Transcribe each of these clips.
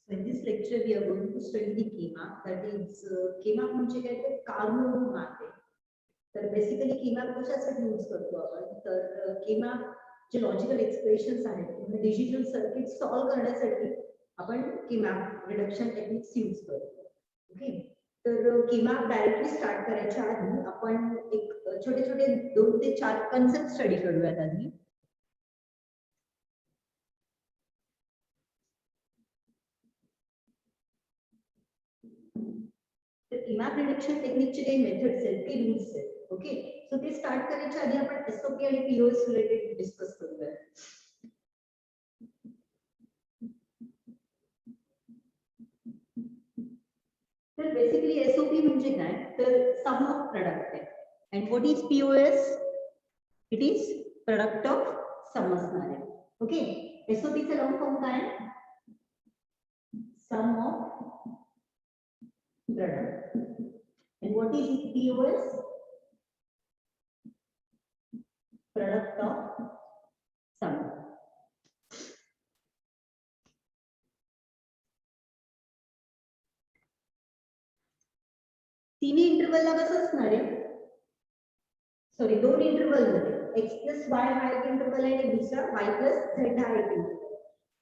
So in this lecture, we are going to study the KMAP. That is, KMAP म्हणजे काय तर carbon map आहे. तर basically KMAP कशासाठी यूज करतो आपण? तर KMAP जे लॉजिकल एक्सप्रेशन्स आहेत म्हणजे डिजिटल सर्किट सॉल्व्ह करण्यासाठी आपण KMAP रिडक्शन टेक्निक्स यूज करतो. ओके, तर KMAP डायरेक्टली स्टार्ट करायच्या आधी आपण एक छोटे छोटे 2 ते 4 कन्सेप्ट स्टडी करूयात आधी. KMAP रिडक्शन टेक्निकचे काही मेथड्स आहेत, काही रूल्स आहेत. ओके, सो ते स्टार्ट करायच्या आधी आपण एसओपी आणि पीओएस रिलेटेड डिस्कस करूया. तर बेसिकली एसओपी म्हणजे काय तर सम ऑफ प्रोडक्ट आहे. And what is POS? It is product of sum असणार आहे. ओके, एसओपी चा लॉंग फॉर्म काय? Sum of product. And what is POS? Product of sum. तिन्ही इंटरवलला कसं असणार आहे? सॉरी, 2 इंटरवल मध्ये x प्लस y हा एक इंटरवल आहे आणि दुसरा y प्लस z हा एक इंटरवल.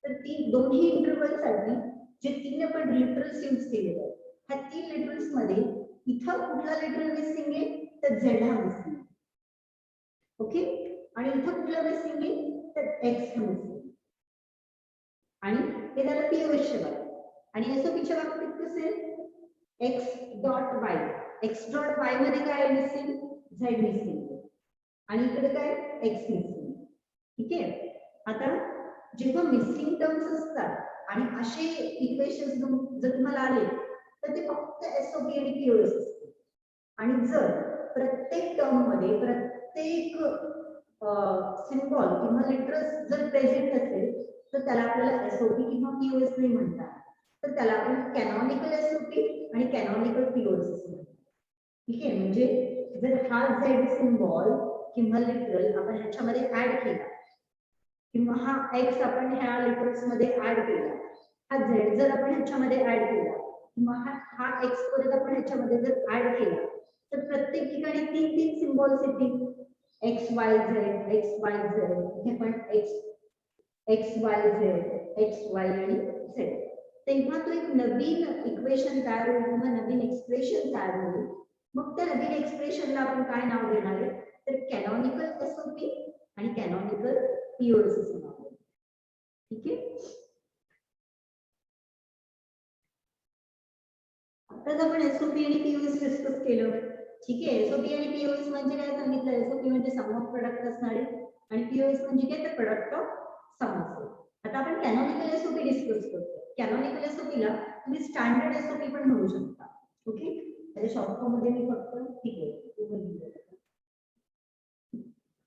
तर ती दोन्ही इंटरवल साठी जे 3 आपण लिटरल्स यूज केलेले आहेत, ह्या 3 लिटरल्स मध्ये इथं कुठला लिटरल मिसिंग आहे तर z हा मिसिंग आहे. ओके, आणि इथं कुठला मिसिंग आहे तर x हा मिसिंग आहे. आणि हे झालं पीओएस च्या बाबतीत. आणि एसओपी च्या बाबतीत कसे x dot y, x dot y मध्ये काय मिसिंग? z missing. आणि इकडे काय x मिसिंग. ठीक आहे, आता जेव्हा मिसिंग टर्म्स असतात आणि असे इक्वेशन्स जर तुम्हाला आले तर ते फक्त एसओपी आणि पीओएस असते. आणि जर प्रत्येक टर्म मध्ये प्रत्येक सिम्बॉल किंवा लिटरल्स जर प्रेझेंट असेल तर त्याला आपल्याला एसओपी किंवा पीओएस नाही म्हणतात. तर त्याला आपण कॅनॉनिकल एसओपी आणि कॅनॉनिकल पीओएस असं म्हणतात. ठीक आहे, म्हणजे जर हा झेड सिम्बॉल किंवा लिटरल आपण ह्याच्यामध्ये ऍड केला किंवा हा एक्स आपण ह्या लिटरल्स मध्ये ऍड केला, हा झेड जर आपण ह्याच्यामध्ये ऍड केला किंवा हा एक्स परत आपण ह्याच्यामध्ये जर ऍड केला तर प्रत्येक ठिकाणी 3 सिम्बॉल्स येतील. X Y Z, x Y Z, हे पण x Y Z, x Y आणि झेड. तेव्हा तो एक नवीन इक्वेशन तयार होईल किंवा नवीन एक्सप्रेशन तयार होईल. मग त्या नवीन एक्सप्रेशनला आपण काय नाव देणार आहे तर कॅनॉनिकल एसओपी आणि कॅनॉनिकल पीओएस असं नाव आहे. ठीक आहे, आताच आपण एसओपी आणि पीओएस डिस्कस केलं. ठीक आहे, एसओपी आणि पीओएस म्हणजे काय सांगितलं? एसओपी म्हणजे सम ऑफ प्रोडक्ट असणार आहे आणि पीओएस म्हणजे काय तर प्रोडक्ट ऑफ सम असेल. आता आपण कॅनॉनिकल एसओपी डिस्कस करतो. कॅनॉनिकल एसओपीला तुम्ही स्टँडर्ड एसओपी पण म्हणू शकता. ओके, त्याच्या शॉर्ट फॉर्म मध्ये मी फक्त ठीक आहे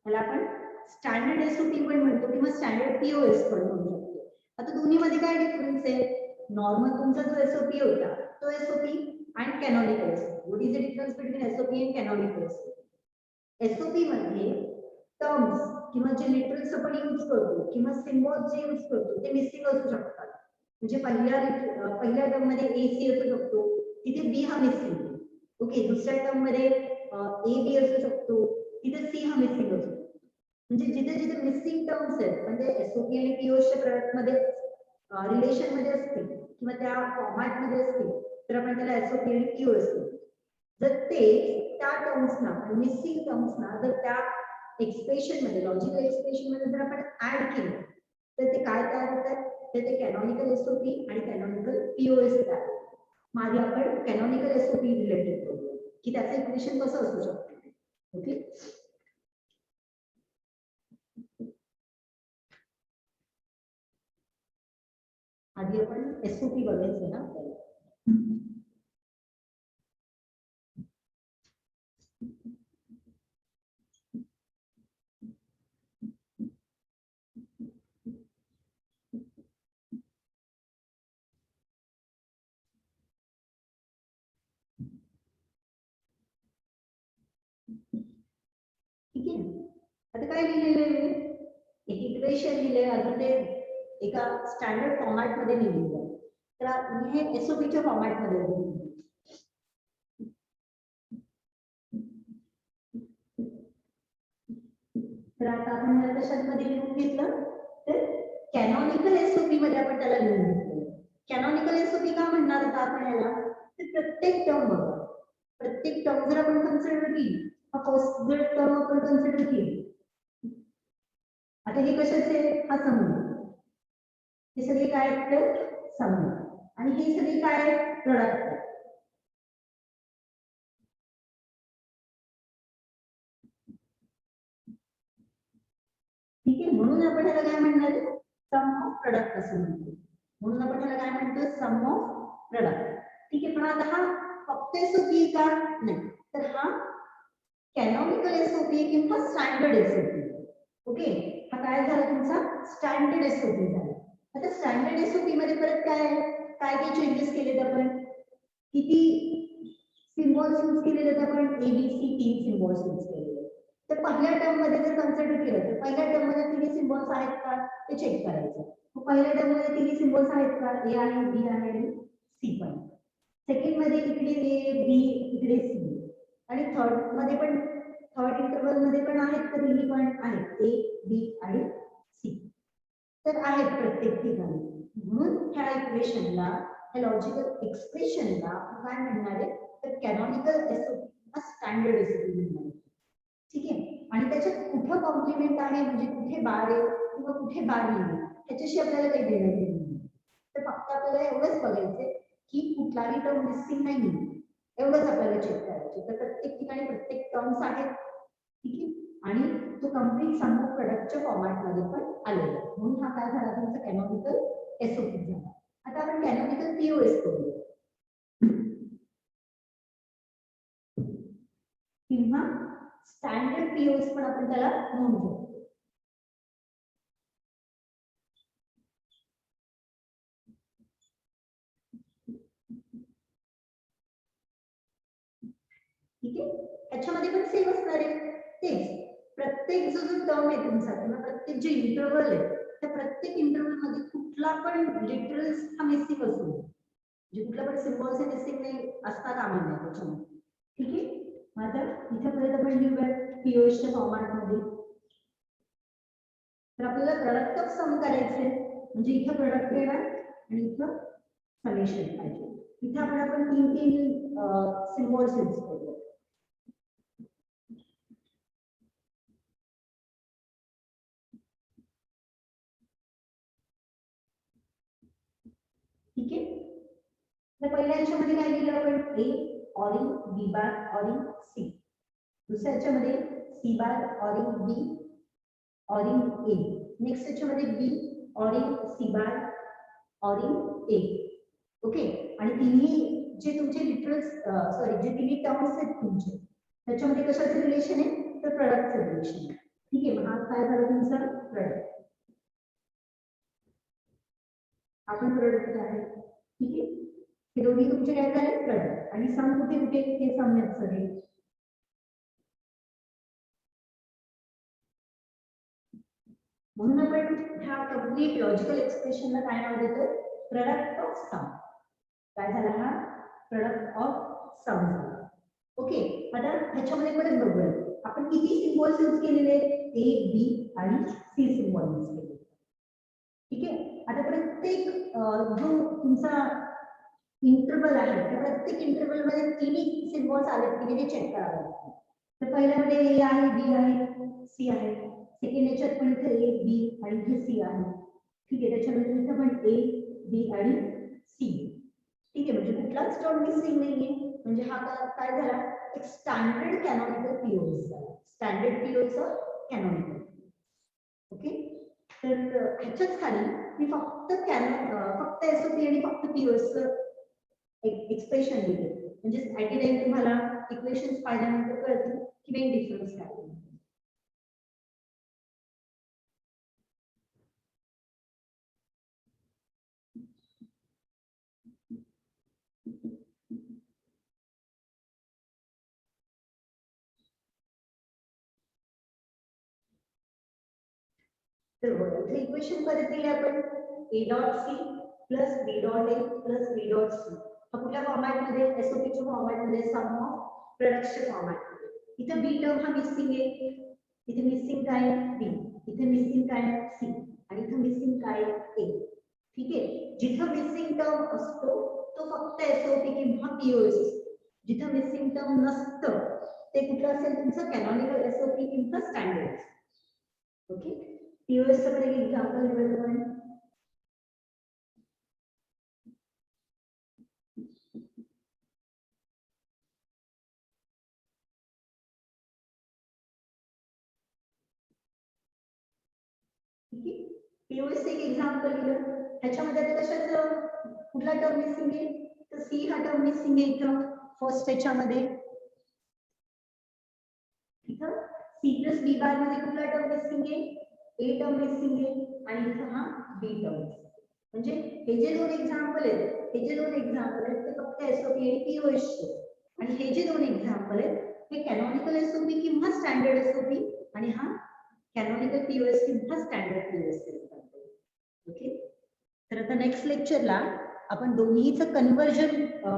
त्याला आपण स्टँडर्ड एसओपी पण म्हणतो किंवा स्टँडर्ड पीओएस पण म्हणू शकतो. आता दोन्ही मध्ये काय डिफरन्स आहे? नॉर्मल तुमचा जो एसओपी होता तो SOP and canonical SOP. What is the difference between SOP and canonical SOP? SOP मध्ये टर्म्स किंवा जे लिटरल्स आपण यूज करतो किंवा सिम्बॉल्स जे यूज करतो ते मिसिंग असू शकतात. म्हणजे पहिल्या टर्म मध्ये ए सी असू शकतो, तिथे बी हा मिसिंग आहे. ओके, दुसऱ्या टर्म मध्ये ए बी असू शकतो, तिथे सी हा मिसिंग असू शकतो. म्हणजे जिथे जिथे मिसिंग टर्म्स आहेत म्हणजे एसओपी आणि पीओएस च्या प्रोडक्ट मध्ये रिलेशन मध्ये असतील किंवा त्या फॉर्मॅट मध्ये असतील तर आपण त्याला एसओपी आणि पीओएस म्हणतो. जर ते त्या टर्म्सना मिसिंग टर्म्सना जर त्या एक्सप्रेशन मध्ये लॉजिकल एक्सप्रेशन मध्ये जर आपण ऍड केलं तर ते काय तयार होतात तर ते कॅनॉनिकल एसओपी आणि कॅनॉनिकल पीओएस तयार होतात. मग आधी आपण कॅनॉनिकल एसओपी रिलेटेड करूया की त्याचं इक्वेशन कसं असू शकतं. ओके, आधी आपण एसओपी बघायचं ना आपल्याला. ठीक आहे, आता काय लिहिलेलं आहे? एक इक्वेशन लिहिलंय, अजून ते एका स्टँडर्ड फॉर्मॅट मध्ये लिहिलेलं आहे. तर हे एसओपीच्या फॉर्मॅट मध्ये आहे. तर आता आपण ह्याला कशामध्ये लिहून घेतलं तर कॅनॉनिकल एसओपी मध्ये आपण त्याला लिहून घेतलं. कॅनॉनिकल एसओपी का म्हणणार होता आपण याला तर प्रत्येक टर्म बघा, प्रत्येक टर्म जर आपण कन्सिडर केली, फर्स्ट जर टर्म आपण कन्सिडर केली, आता हे कशाचे हा समूह, हे सगळे काय आहेत तर समूह आणि हे सगळे काय आहेत प्रोडक्ट. ठीक आहे, म्हणून आपण ह्याला काय म्हणणार सम ऑफ प्रोडक्ट असं म्हणतो. म्हणून आपण ह्याला काय म्हणतो सम ऑफ प्रोडक्ट. ठीक आहे, पण आता हा फक्त एसओपी का नाही तर हा कॅनॉनिकल एसओपी किंवा स्टँडर्ड एसओपी. ओके, हा काय झाला तुमचा स्टँडर्ड एसओपी झाला. आता स्टँडर्ड एसओपी मध्ये परत काय काय काय चेंजेस केलेत आपण, किती सिम्बॉल्स यूज केले जातात आपण एबीसी 3 सिम्बॉल्स यूज केले. तर पहिल्या टर्म मध्ये जर कन्सिडर केलं तर पहिल्या टर्म मध्ये तिन्ही सिम्बॉल्स आहेत का ते चेक करायचं. पहिल्या टर्म मध्ये तिन्ही सिम्बॉल्स आहेत का, ए आहे, बी आहे आणि सी पण. सेकंड मध्ये इकडे ए बी इकडे सी आणि थर्ड मध्ये पण थर्ड इंटरवल मध्ये पण आहेत तर तिन्ही पण आहेत ए बी आणि सी तर आहेत प्रत्येक ठिकाणी. म्हणून ह्या इक्वेशनला ह्या लॉजिकल एक्सप्रेशनला काय म्हणणार आहे तर कॅनॉनिकल एसओपी स्टँडर्ड एसओपी म्हणणार. ठीक आहे, आणि त्याच्यात कुठं कॉम्प्लिमेंट आहे म्हणजे कुठे बार आहे किंवा कुठे बार नाही त्याच्याशी आपल्याला काही देणं घेणं नाही. तर फक्त आपल्याला एवढंच बघायचंय की कुठलाही टर्म मिसिंग नाही एवढंच आपल्याला चेक करायचं. तर प्रत्येक ठिकाणी प्रत्येक टर्म्स आहेत. ठीक आहे, आणि तो कम्प्लीट सम ऑफ प्रोडक्टच्या फॉर्मॅट मध्ये पण आलेला आहे. म्हणून हा काय झाला तुमचा कॅनॉनिकल एसओपी झाला. आता आपण कॅनॉनिकल पीओएस करूया किंवा स्टँडर्ड पीओएस पण आपण त्याला म्हणू शकतो. ठीक आहे, त्याच्यामध्ये पण सेम असणार आहे तेच. प्रत्येक जो जो टर्म आहे तुमचा किंवा प्रत्येक जे इंटरवल आहे त्या प्रत्येक इंटरवल मध्ये कुठला पण लिटरल्स हा मिसिंग असतो म्हणजे कुठला पण सिम्बॉल्स हे मिसिंग नाही असता कामा नये त्याच्यामध्ये. ठीक आहे, आता इथेपर्यंत आपण लिहूया पीओएसच्या फॉर्मॅट मध्ये. तर आपल्याला प्रोडक्ट ऑफ सम करायचे म्हणजे इथं प्रोडक्ट येणार आणि इथं समेशन पाहिजे. इथे आपण तीन तीन सिम्बॉल्स यूज करूया. ठीक आहे, तर पहिल्या याच्यामध्ये काय लिहिलं आपण A ORing B bar ORing C. दुसऱ्या याच्यामध्ये C bar ORing B ORing A. Next याच्यामध्ये B ORing C bar ORing A. Okay, आणि तिन्ही जे तुमचे लिटरल्स सॉरी जे तिन्ही टर्म्स आहेत तुमचे त्याच्यामध्ये कशाचं रिलेशन आहे तर प्रोडक्टचं रिलेशन आहे. ठीक आहे, हा काय झाला तुमचा प्रोडक्ट. आपण प्रोडक्ट आहे. ठीक आहे, हे दोन्ही तुमचे काय झाले प्रोडक्ट आणि सम कुठे कुठे हे सम आहेत सगळे. म्हणून आपण ह्या कम्प्लीट लॉजिकल एक्सप्रेशनला काय नाव देतो प्रोडक्ट ऑफ सम. काय झाला हा प्रोडक्ट ऑफ सम झाला. ओके, आता ह्याच्यामध्ये परत बघूया आपण किती सिम्बॉल्स यूज केलेले ए बी आणि सी सिम्बॉल यूज केले. ठीक आहे, आता प्रत्येक जो तुमचा इंटरवल आहे त्या प्रत्येक इंटरवल मध्ये तिन्ही सिम्बॉल्स आले की हे चेक करावं लागतं. तर पहिल्यामध्ये ए आहे बी आहे सी आहे. सेकंड याच्यात पण इथे ए बी आणि इथे सी आहे. ठीक आहे, त्याच्यामध्ये इथे पण ए बी आणि सी. ठीक आहे, म्हणजे कुठलाच टर्म मिसिंग नाहीये म्हणजे हा काय झाला एक स्टँडर्ड कॅनॉनिकल पीओएस झाला. Standard POS canonical. ओके, तर ह्याच्याच खाली मी फक्त फक्त एसओपी आणि फक्त पीओएस एक्सप्रेशन लिहिले म्हणजे ऍट टाइम तुम्हाला इक्वेशन्स पाहिल्यानंतर कळतील की मेन डिफरन्स काय आहे. तर इक्वेशन परत दिले आपण A dot C plus B dot A plus B dot C. हा कुठल्या फॉर्मॅटमध्ये एसओपीच्या फॉर्मॅटमध्ये सम ऑफ प्रोडक्टच्या फॉर्मॅटमध्ये. इथे बी टर्म हा मिसिंग आहे, इथे मिसिंग काय बी, इथे मिसिंग काय सी आणि इथे मिसिंग काय ए. ठीक आहे. जिथं मिसिंग टर्म असतो तो फक्त एसओपी किंवा पीओएस असतो. जिथं मिसिंग टर्म नसतं ते कुठलं असेल तुमचं कॅनॉनिकल एसओपी किंवा स्टँडर्ड. ओके. पीओएस चं एक एक्झाम्पल दिलं. पीओएस एक एक्झाम्पल दिलं. ह्याच्यामध्ये कशाचं कुठला टर्म मिसिंग आहे तर सी हा टर्म मिसिंग आहे इथं फर्स्ट ह्याच्यामध्ये. इथं सी प्लस बी बार मध्ये कुठला टर्म मिसिंग आहे, ए टर्म मिसिंग आहे आणि इथं हा बी टर्म. म्हणजे हे जे दोन एक्झाम्पल आहेत ते फक्त एसओपी आणि पीओएस चे. आणि हे जे दोन एक्झाम्पल आहेत हे कॅनॉनिकल एसओपी किंवा स्टँडर्ड एसओपी आणि हा कॅनॉनिकल पीओएस किंवा स्टँडर्ड पीओएस. ओके. तर आता नेक्स्ट लेक्चरला आपण दोन्हीचं कन्व्हर्जन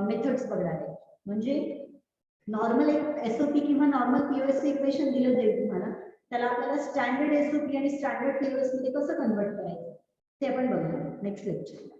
मेथड्स बघणार आहे. म्हणजे नॉर्मल एक एसओपी किंवा नॉर्मल पीओएस इक्वेशन दिलं जाईल तुम्हाला, त्याला आपल्याला स्टँडर्ड एसओपी आणि स्टँडर्ड पीओएस मध्ये कसं कन्वर्ट करायचं ते आपण बघणार नेक्स्ट लेक्चरला.